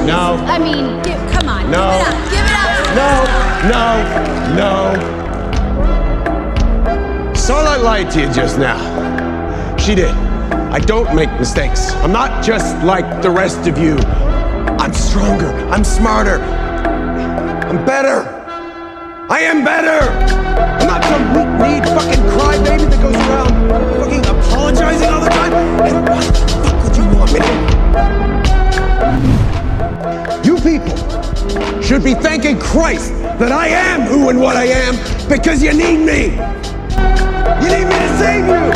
No. I mean, come on. No. Give it up. No. Starlight lied to you just now. She did. I don't make mistakes. I'm not just like the rest of you. I'm stronger. I'm smarter. I'm better. I am better. I'm not some weak-kneed fucking crybaby that goes around fucking apologizing all the time. And why the fuck would you want me to? You people should be thanking Christ that I am who and what I am because you need me. You need me to save you.